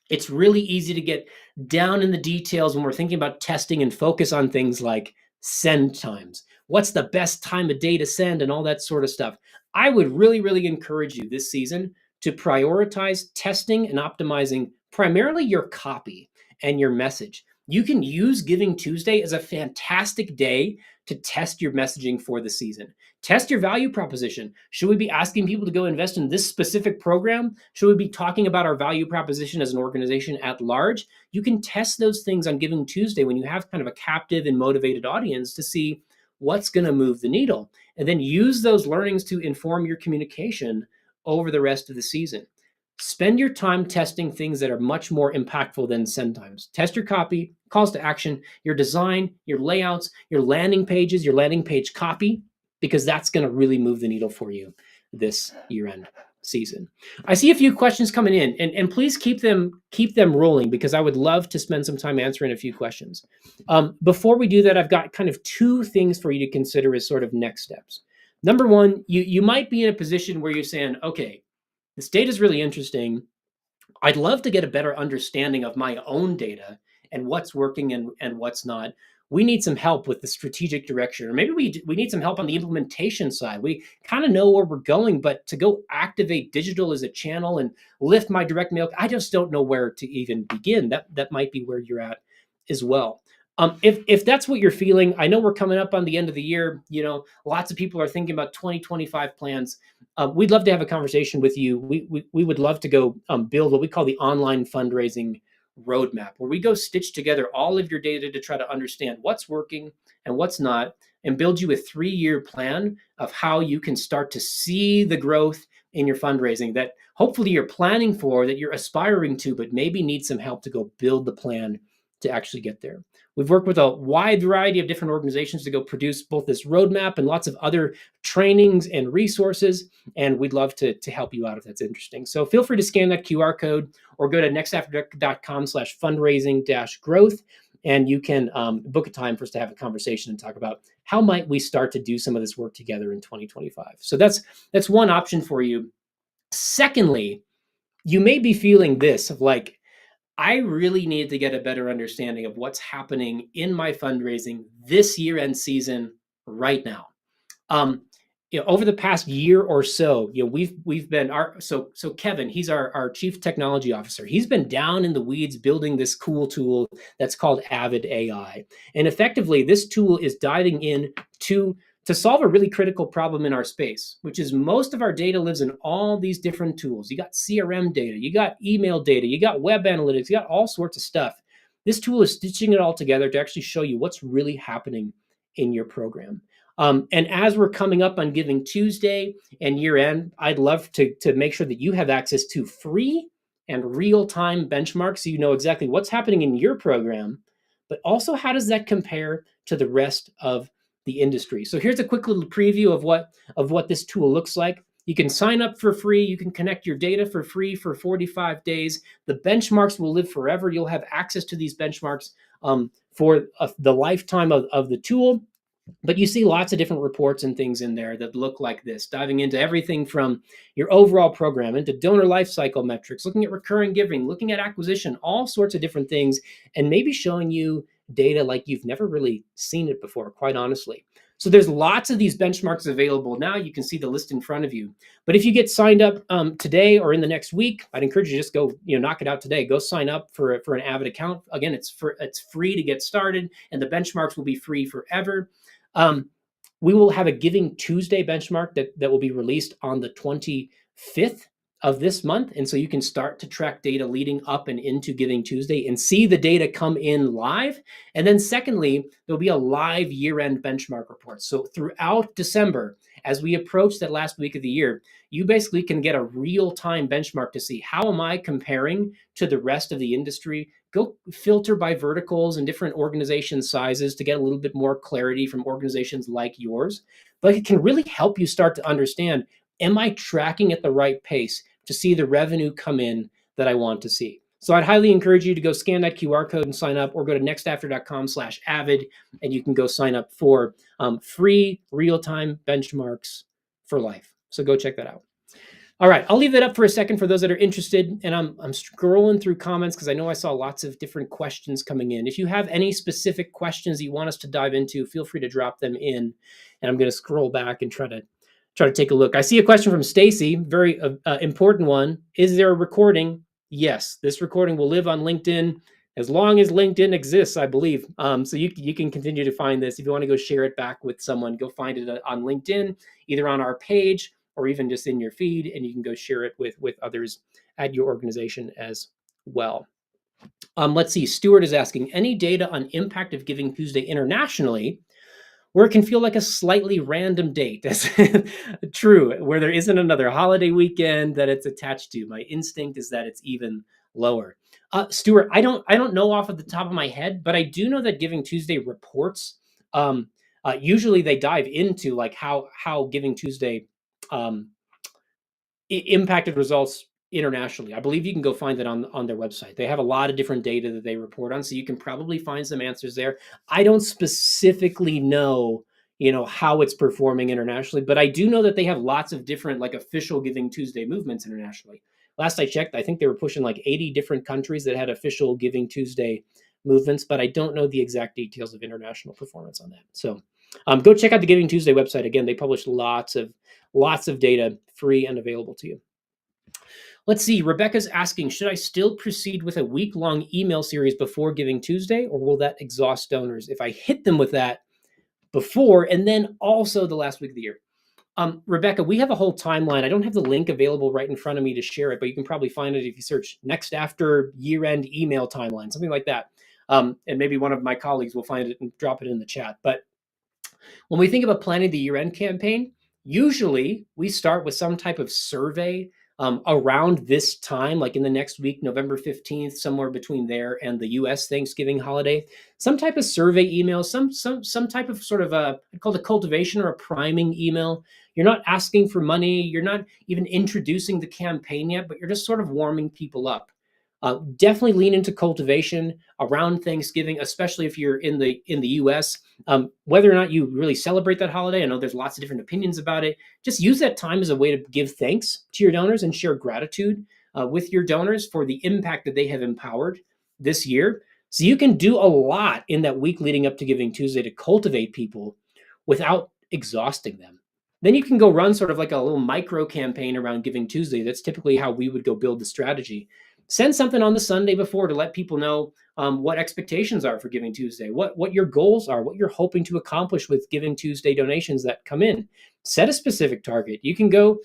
it's really easy to get down in the details when we're thinking about testing and focus on things like send times. What's the best time of day to send and all that sort of stuff. I would really, really encourage you this season to prioritize testing and optimizing primarily your copy and your message. You can use Giving Tuesday as a fantastic day to test your messaging for the season. Test your value proposition. Should we be asking people to go invest in this specific program? Should we be talking about our value proposition as an organization at large? You can test those things on Giving Tuesday when you have kind of a captive and motivated audience to see what's going to move the needle. And then use those learnings to inform your communication over the rest of the season. Spend your time testing things that are much more impactful than send times. Test your copy, calls to action, your design, your layouts, your landing pages, your landing page copy, because that's going to really move the needle for you this year-end season. I see a few questions coming in, and please keep them rolling, because I would love to spend some time answering a few questions. Before we do that, I've got kind of 2 things for you to consider as sort of next steps. Number one, you might be in a position where you're saying, okay, this data is really interesting. I'd love to get a better understanding of my own data and what's working and what's not. We need some help with the strategic direction, or maybe we need some help on the implementation side. We kind of know where we're going, but to go activate digital as a channel and lift my direct mail, I just don't know where to even begin. That might be where you're at as well. If that's what you're feeling, I know we're coming up on the end of the year. Lots of people are thinking about 2025 plans. We'd love to have a conversation with you. We would love to go build what we call the online fundraising roadmap, where we go stitch together all of your data to try to understand what's working and what's not, and build you a 3-year plan of how you can start to see the growth in your fundraising that hopefully you're planning for, that you're aspiring to, but maybe need some help to go build the plan to actually get there. We've worked with a wide variety of different organizations to go produce both this roadmap and lots of other trainings and resources. And we'd love to help you out if that's interesting. So feel free to scan that QR code or go to nextafter.com/fundraising-growth. And you can book a time for us to have a conversation and talk about how might we start to do some of this work together in 2025. So that's one option for you. Secondly, you may be feeling this of like, I really need to get a better understanding of what's happening in my fundraising this year-end season right now. Over the past year or so, we've been so Kevin, he's our chief technology officer. He's been down in the weeds building this cool tool that's called Avid AI, and effectively, this tool is diving in to solve a really critical problem in our space, which is most of our data lives in all these different tools. You got CRM data, you got email data, you got web analytics, you got all sorts of stuff. This tool is stitching it all together to actually show you what's really happening in your program. And as we're coming up on Giving Tuesday and year end, I'd love to make sure that you have access to free and real-time benchmarks so you know exactly what's happening in your program, but also how does that compare to the rest of the industry. So here's a quick little preview of what this tool looks like. You can sign up for free. You can connect your data for free for 45 days. The benchmarks will live forever. You'll have access to these benchmarks for the lifetime of the tool. But you see lots of different reports and things in there that look like this, diving into everything from your overall program, into donor lifecycle metrics, looking at recurring giving, looking at acquisition, all sorts of different things, and maybe showing you data like you've never really seen it before, quite honestly. So there's lots of these benchmarks available now. You can see the list in front of you. But if you get signed up today or in the next week, I'd encourage you to just go, knock it out today. Go sign up for an Avid account. Again, it's free to get started, and the benchmarks will be free forever. We will have a Giving Tuesday benchmark that will be released on the 25th of this month. And so you can start to track data leading up and into Giving Tuesday and see the data come in live. And then secondly, there'll be a live year-end benchmark report. So throughout December, as we approach that last week of the year, you basically can get a real-time benchmark to see how am I comparing to the rest of the industry. Go filter by verticals and different organization sizes to get a little bit more clarity from organizations like yours. But it can really help you start to understand, am I tracking at the right pace to see the revenue come in that I want to see? So I'd highly encourage you to go scan that QR code and sign up, or go to nextafter.com/avid, and you can go sign up for free real-time benchmarks for life. So go check that out. All right, I'll leave that up for a second for those that are interested. And I'm scrolling through comments because I know I saw lots of different questions coming in. If you have any specific questions that you want us to dive into, feel free to drop them in. And I'm going to scroll back and try to take a look. I see a question from Stacy, very important one. Is there a recording? Yes, this recording will live on LinkedIn as long as LinkedIn exists, I believe. So you can continue to find this. If you want to go share it back with someone, go find it on LinkedIn, either on our page or even just in your feed, and you can go share it with others at your organization as well. Let's see, Stuart is asking, any data on impact of Giving Tuesday internationally, where it can feel like a slightly random date? That's true, where there isn't another holiday weekend that it's attached to. My instinct is that it's even lower. Stuart, I don't know off of the top of my head, but I do know that Giving Tuesday reports, usually they dive into like how Giving Tuesday impacted results internationally. I believe you can go find it on their website. They have a lot of different data that they report on, so you can probably find some answers there. I don't specifically know, how it's performing internationally, but I do know that they have lots of different like official Giving Tuesday movements internationally. Last I checked, I think they were pushing like 80 different countries that had official Giving Tuesday movements, but I don't know the exact details of international performance on that. So go check out the Giving Tuesday website. Again, they publish lots of data free and available to you. Let's see. Rebecca's asking, should I still proceed with a week-long email series before Giving Tuesday, or will that exhaust donors if I hit them with that before and then also the last week of the year? Rebecca, we have a whole timeline. I don't have the link available right in front of me to share it, but you can probably find it if you search next after year-end email timeline, something like that. And maybe one of my colleagues will find it and drop it in the chat. But when we think about planning the year-end campaign, usually we start with some type of survey around this time, like in the next week, November 15th, somewhere between there and the US Thanksgiving holiday. Some type of survey email, some type of sort of a called a cultivation or a priming email. You're not asking for money, you're not even introducing the campaign yet, but you're just sort of warming people up. Definitely lean into cultivation around Thanksgiving, especially if you're in the US. Whether or not you really celebrate that holiday, I know there's lots of different opinions about it. Just use that time as a way to give thanks to your donors and share gratitude with your donors for the impact that they have empowered this year. So you can do a lot in that week leading up to Giving Tuesday to cultivate people without exhausting them. Then you can go run sort of like a little micro campaign around Giving Tuesday. That's typically how we would go build the strategy. Send something on the Sunday before to let people know what expectations are for Giving Tuesday, what your goals are, what you're hoping to accomplish with Giving Tuesday donations that come in. Set a specific target. You can go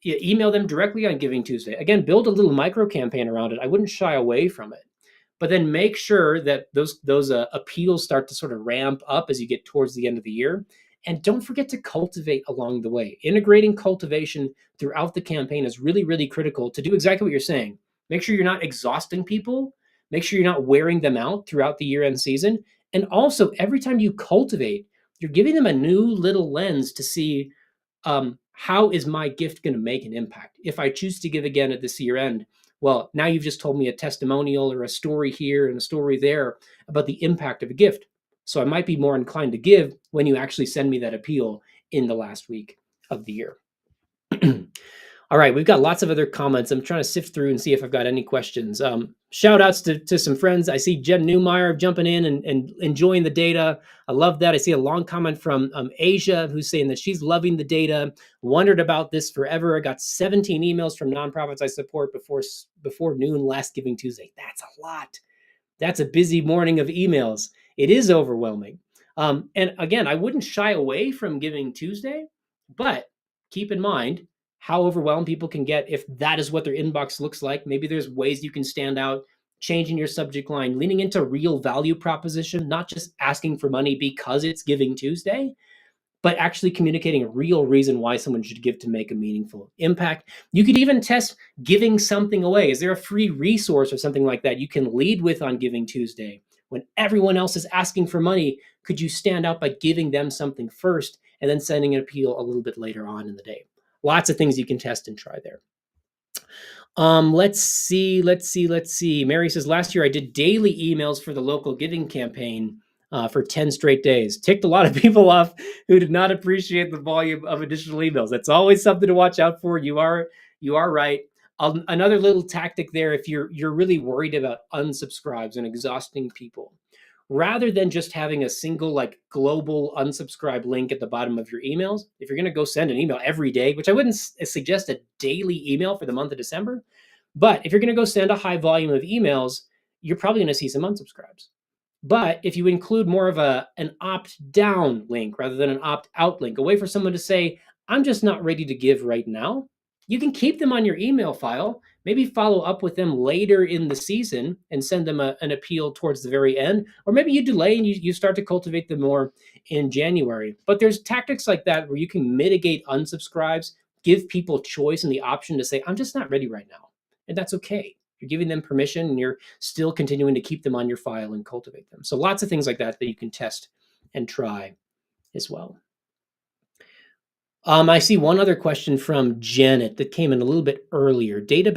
email them directly on Giving Tuesday. Again, build a little micro campaign around it. I wouldn't shy away from it, but then make sure that those appeals start to sort of ramp up as you get towards the end of the year. And don't forget to cultivate along the way. Integrating cultivation throughout the campaign is really, really critical to do exactly what you're saying. Make sure you're not exhausting people. Make sure you're not wearing them out throughout the year-end season. And also, every time you cultivate, you're giving them a new little lens to see how is my gift going to make an impact? If I choose to give again at this year end, well, now you've just told me a testimonial or a story here and a story there about the impact of a gift. So I might be more inclined to give when you actually send me that appeal in the last week of the year. All right, we've got lots of other comments. I'm trying to sift through and see if I've got any questions. Shout outs to some friends. I see Jen Newmeyer jumping in and enjoying the data. I love that. I see a long comment from Asia who's saying that she's loving the data, wondered about this forever. I got 17 emails from nonprofits I support before noon last Giving Tuesday. That's a lot. That's a busy morning of emails. It is overwhelming. And again, I wouldn't shy away from Giving Tuesday, but keep in mind how overwhelmed people can get if that is what their inbox looks like. Maybe there's ways you can stand out, changing your subject line, leaning into real value proposition, not just asking for money because it's Giving Tuesday, but actually communicating a real reason why someone should give to make a meaningful impact. You could even test giving something away. Is there a free resource or something like that you can lead with on Giving Tuesday? When everyone else is asking for money, could you stand out by giving them something first and then sending an appeal a little bit later on in the day? Lots of things you can test and try there. Let's see. Mary says, last year I did daily emails for the local giving campaign for 10 straight days. Ticked a lot of people off who did not appreciate the volume of additional emails. That's always something to watch out for. You are right. Another little tactic there, if you're really worried about unsubscribes and exhausting people, rather than just having a single like global unsubscribe link at the bottom of your emails, if you're going to go send an email every day, which I wouldn't suggest a daily email for the month of December, but if you're going to go send a high volume of emails, you're probably going to see some unsubscribes. But if you include more of an opt-down link rather than an opt-out link, a way for someone to say, I'm just not ready to give right now, you can keep them on your email file, maybe follow up with them later in the season and send them an appeal towards the very end. Or maybe you delay and you start to cultivate them more in January. But there's tactics like that where you can mitigate unsubscribes, give people choice and the option to say, I'm just not ready right now. And that's okay. You're giving them permission and you're still continuing to keep them on your file and cultivate them. So lots of things like that you can test and try as well. I see one other question from Janet that came in a little bit earlier. Data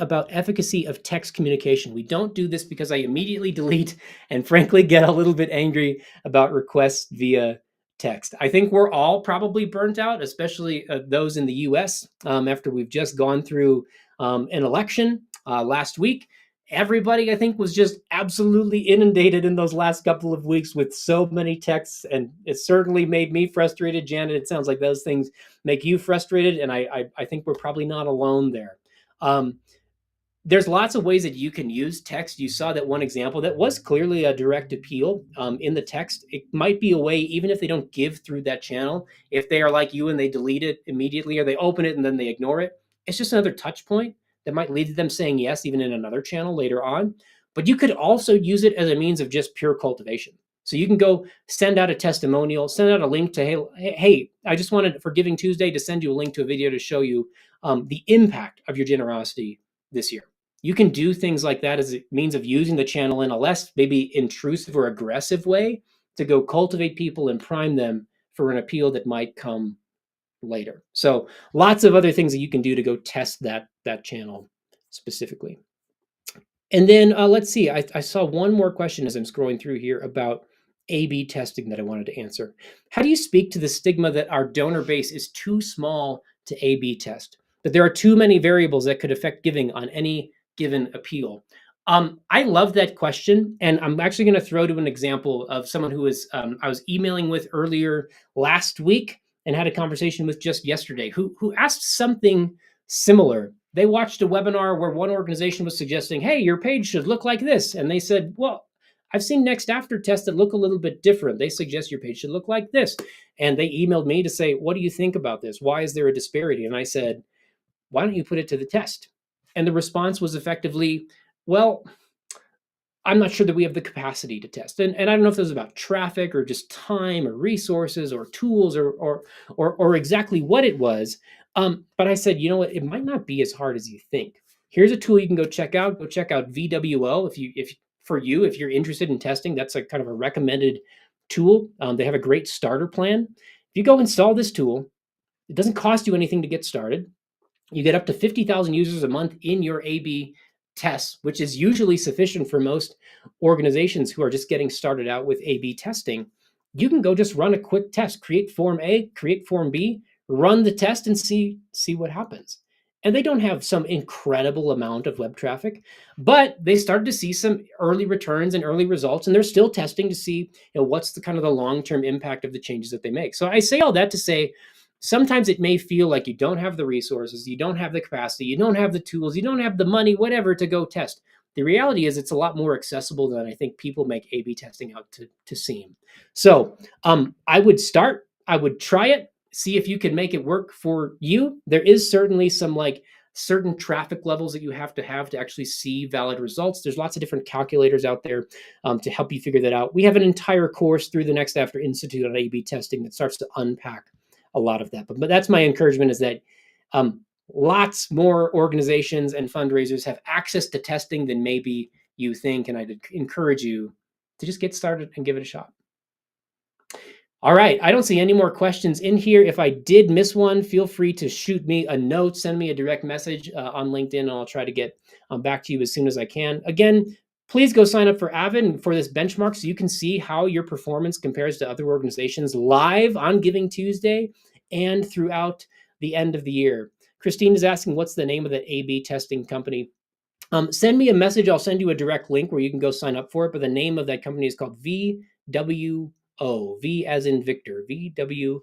about efficacy of text communication. We don't do this because I immediately delete and frankly get a little bit angry about requests via text. I think we're all probably burnt out, especially those in the US, after we've just gone through an election last week. Everybody, I think, was just absolutely inundated in those last couple of weeks with so many texts, and it certainly made me frustrated. Janet, it sounds like those things make you frustrated, and I think we're probably not alone there. There's lots of ways that you can use text. You saw that one example that was clearly a direct appeal in the text. It might be a way, even if they don't give through that channel, if they are like you and they delete it immediately or they open it and then they ignore it, it's just another touch point that might lead to them saying yes, even in another channel later on. But you could also use it as a means of just pure cultivation. So you can go send out a testimonial, send out a link to, hey, I just wanted for Giving Tuesday to send you a link to a video to show you the impact of your generosity this year. You can do things like that as a means of using the channel in a less maybe intrusive or aggressive way to go cultivate people and prime them for an appeal that might come later. So lots of other things that you can do to go test that channel specifically. And then let's see, I saw one more question as I'm scrolling through here about A/B testing that I wanted to answer. How do you speak to the stigma that our donor base is too small to A/B test? That there are too many variables that could affect giving on any given appeal? I love that question, and I'm actually going to throw to an example of someone who was I was emailing with earlier last week and had a conversation with just yesterday, who asked something similar. They watched a webinar where one organization was suggesting, hey, your page should look like this. And they said, well, I've seen next after tests that look a little bit different. They suggest your page should look like this. And they emailed me to say, what do you think about this? Why is there a disparity? And I said, why don't you put it to the test? And the response was effectively, well, I'm not sure that we have the capacity to test. And I don't know if this is about traffic or just time or resources or tools or exactly what it was. But I said, you know what, it might not be as hard as you think. Here's a tool you can go check out. Go check out VWO if you're interested in testing. That's a kind of a recommended tool. They have a great starter plan. If you go install this tool, it doesn't cost you anything to get started. You get up to 50,000 users a month in your A/B tests, which is usually sufficient for most organizations who are just getting started out with A/B testing. You can go just run a quick test, create form A, create form B, run the test and see what happens. And they don't have some incredible amount of web traffic, but they started to see some early returns and early results, and they're still testing to see what's the kind of the long-term impact of the changes that they make. So I say all that to say, sometimes it may feel like you don't have the resources, you don't have the capacity, you don't have the tools, you don't have the money, whatever, to go test. The reality is it's a lot more accessible than I think people make A/B testing out to seem. So I would try it, see if you can make it work for you. There is certainly some certain traffic levels that you have to actually see valid results. There's lots of different calculators out there to help you figure that out. We have an entire course through the Next After Institute on A/B testing that starts to unpack a lot of that. But that's my encouragement, is that lots more organizations and fundraisers have access to testing than maybe you think. And I'd encourage you to just get started and give it a shot. All right, I don't see any more questions in here. If I did miss one, feel free to shoot me a note, send me a direct message on LinkedIn, and I'll try to get back to you as soon as I can. Again, please go sign up for Avid for this benchmark so you can see how your performance compares to other organizations live on Giving Tuesday and throughout the end of the year. Christine is asking, what's the name of that A/B testing company? Send me a message. I'll send you a direct link where you can go sign up for it. But the name of that company is called VWO. V as in Victor. VWO.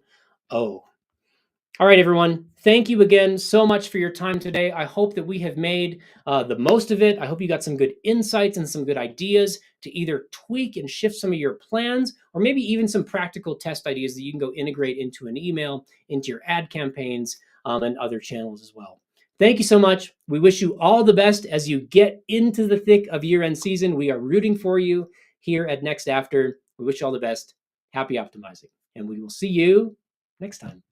All right, everyone. Thank you again so much for your time today. I hope that we have made the most of it. I hope you got some good insights and some good ideas to either tweak and shift some of your plans, or maybe even some practical test ideas that you can go integrate into an email, into your ad campaigns, and other channels as well. Thank you so much. We wish you all the best as you get into the thick of year-end season. We are rooting for you here at Next After. We wish you all the best. Happy optimizing, and we will see you next time.